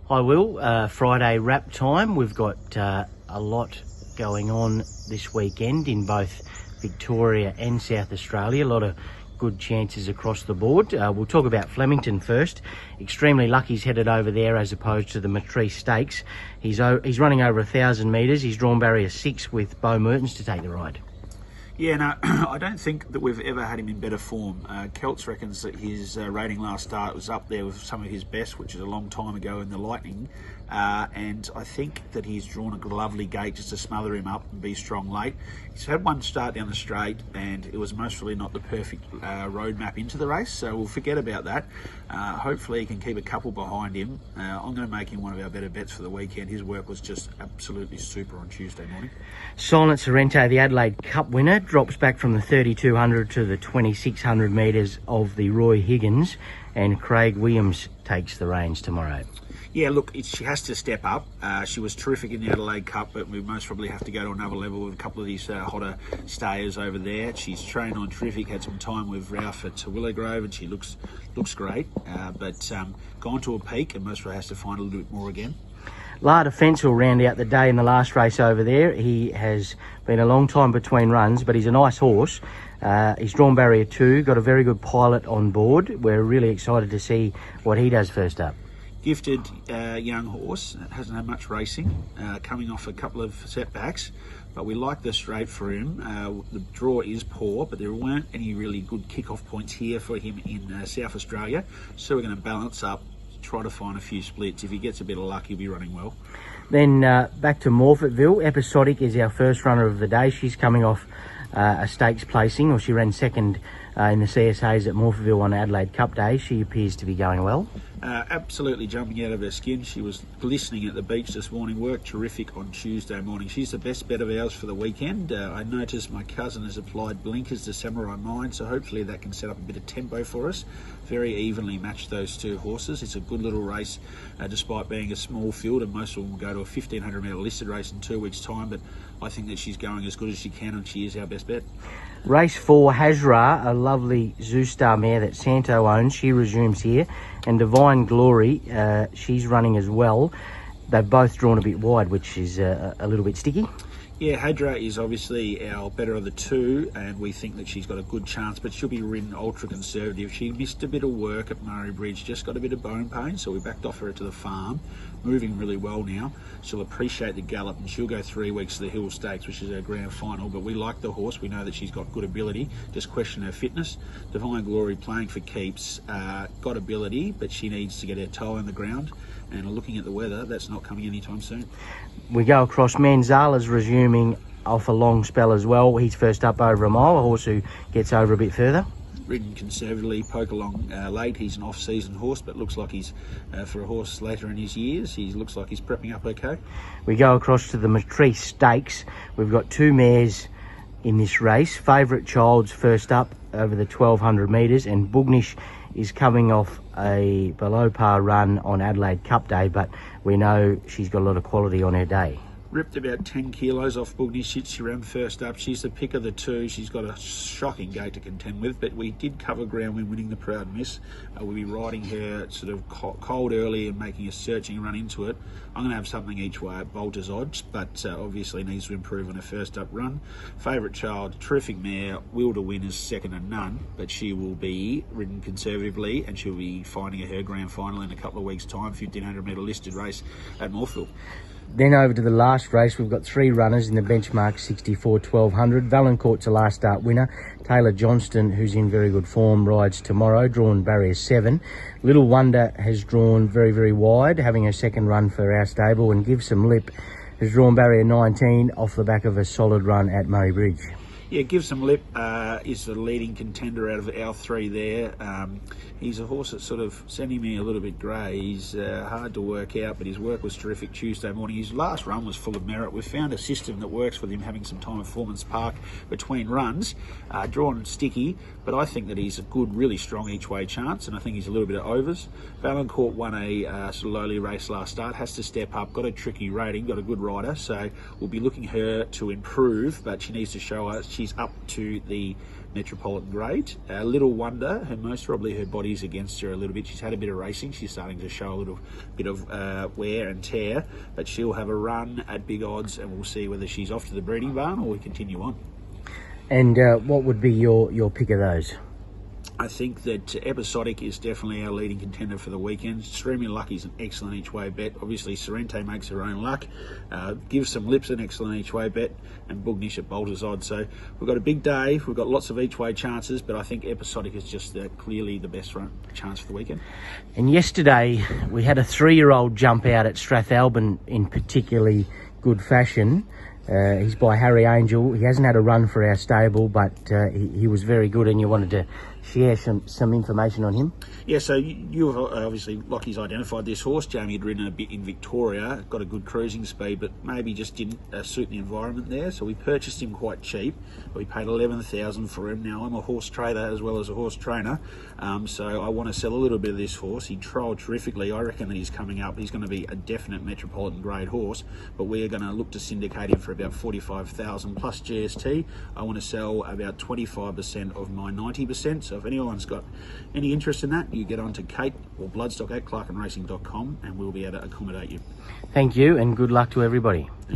Hi Will, Friday wrap time. We've got a lot going on this weekend in both Victoria and South Australia. A lot of good chances across the board. We'll talk about Flemington first. Extremely Lucky's headed over there as opposed to the Matrice Stakes. He's running over 1,000 metres. He's drawn barrier 6 with Bo Mertens to take the ride. Yeah, no, I don't think that we've ever had him in better form. Celts reckons that his rating last start was up there with some of his best, which is a long time ago in the Lightning. And I think that he's drawn a lovely gate just to smother him up and be strong late. He's had one start down the straight, and it was most really not the perfect roadmap into the race, so we'll forget about that. Hopefully he can keep a couple behind him. I'm going to make him one of our better bets for the weekend. His work was just absolutely super on Tuesday morning. Silent Sorrento, the Adelaide Cup winner, drops back from the 3,200 to the 2,600 metres of the Roy Higgins, and Craig Williams takes the reins tomorrow. Yeah, look, she has to step up. She was terrific in the Adelaide Cup, but we most probably have to go to another level with a couple of these hotter stayers over there. She's trained on terrific, had some time with Ralph at Willowgrove, and she looks great, but gone to a peak and most probably has to find a little bit more again. La Defence will round out the day in the last race over there. He has been a long time between runs, but he's a nice horse. He's drawn barrier 2, got a very good pilot on board. We're really excited to see what he does first up. Gifted young horse, hasn't had much racing, coming off a couple of setbacks, but we like the straight for him. The draw is poor, but there weren't any really good kick-off points here for him in South Australia, so we're going to balance up, try to find a few splits. If he gets a bit of luck, he'll be running well. Then back to Morphettville. Episodic is our first runner of the day. She's coming off a stakes placing, or she ran second in the CSAs at Morphettville on Adelaide Cup Day. She appears to be going well. Absolutely jumping out of her skin. She was glistening at the beach this morning. Worked terrific on Tuesday morning. She's the best bet of ours for the weekend. I noticed my cousin has applied blinkers to Samurai Mine, so hopefully that can set up a bit of tempo for us. Very evenly matched those two horses. It's a good little race, despite being a small field, and most of them will go to a 1,500 metre listed race in 2 weeks' time, but I think that she's going as good as she can, and she is our best bet. Race 4, Hazra, a lovely Zoustar mare that Santo owns. She resumes here. And Divine Glory, she's running as well. They've both drawn a bit wide, which is a little bit sticky. Yeah, Hadra is obviously our better of the two, and we think that she's got a good chance, but she'll be ridden ultra conservative. She missed a bit of work at Murray Bridge, just got a bit of bone pain, so we backed off her to the farm. Moving really well now. She'll appreciate the gallop, and she'll go 3 weeks to the Hill Stakes, which is her grand final, but we like the horse. We know that she's got good ability, just question her fitness. Divine Glory playing for keeps, got ability, but she needs to get her toe in the ground, and looking at the weather, that's not coming anytime soon. We go across. Manzala's resuming off a long spell as well. He's first up over a mile, a horse who gets over a bit further. Ridden conservatively, poke along late. He's an off-season horse, but looks like he's, for a horse later in his years, he looks like he's prepping up okay. We go across to the Matrice Stakes. We've got 2 mares in this race. Favourite Child's first up over the 1,200 metres, and Bugnish is coming off a below par run on Adelaide Cup Day, but we know she's got a lot of quality on her day. Ripped about 10 kilos off Bugnish. She ran first up. She's the pick of the two. She's got a shocking gate to contend with, but we did cover ground when winning the Proud Miss. We'll be riding her sort of cold early and making a searching run into it. I'm going to have something each way at Bolter's odds, but obviously needs to improve on her first up run. Favourite Child, terrific mare, will to win is second to none, but she will be ridden conservatively, and she'll be finding her grand final in a couple of weeks' time, 1,500 metre listed race at Morpheville. Then over to the last race, we've got 3 runners in the benchmark 64 1200. Valancourt's a last start winner. Taylor Johnston, who's in very good form, rides tomorrow, drawn barrier 7. Little Wonder has drawn very, very wide, having her second run for our stable, and Give Some Lip has drawn barrier 19 off the back of a solid run at Murray Bridge. Yeah, Give Some Lip is the leading contender out of our 3 there. He's a horse that's sort of sending me a little bit grey. He's hard to work out, but his work was terrific Tuesday morning. His last run was full of merit. We've found a system that works with him, having some time at Foreman's Park between runs. Drawn sticky, but I think that he's a good, really strong each-way chance, and I think he's a little bit of overs. Valancourt won a sort of lowly race last start, has to step up, got a tricky rating, got a good rider, so we'll be looking her to improve, but she needs to show us she's up to the Metropolitan grade. Little Wonder, her body's against her a little bit. She's had a bit of racing. She's starting to show a little bit of wear and tear, but she'll have a run at big odds, and we'll see whether she's off to the breeding barn or we continue on. And what would be your pick of those? I think that Episodic is definitely our leading contender for the weekend. Extremely Lucky is an excellent each-way bet. Obviously, Sorrente makes her own luck. Give Some Lips an excellent each-way bet, and Boognish at Bolter's odds. So we've got a big day. We've got lots of each-way chances, but I think Episodic is just clearly the best chance for the weekend. And yesterday, we had a 3-year-old jump out at Strathalbyn in particularly good fashion. He's by Harry Angel. He hasn't had a run for our stable, but he was very good, and you wanted to share some information on him. Yeah, so you've obviously, Lockie's identified this horse. Jamie had ridden a bit in Victoria, got a good cruising speed, but maybe just didn't suit the environment there. So we purchased him quite cheap. We paid $11,000 for him. Now, I'm a horse trader as well as a horse trainer, so I want to sell a little bit of this horse. He trialled terrifically. I reckon that he's coming up. He's going to be a definite Metropolitan grade horse, but we are going to look to syndicate him for about $45,000 plus GST. I want to sell about 25% of my 90%. So if anyone's got any interest in that, you get on to Kate or Bloodstock at clarkenracing.com, and we'll be able to accommodate you. Thank you, and good luck to everybody. Thank you.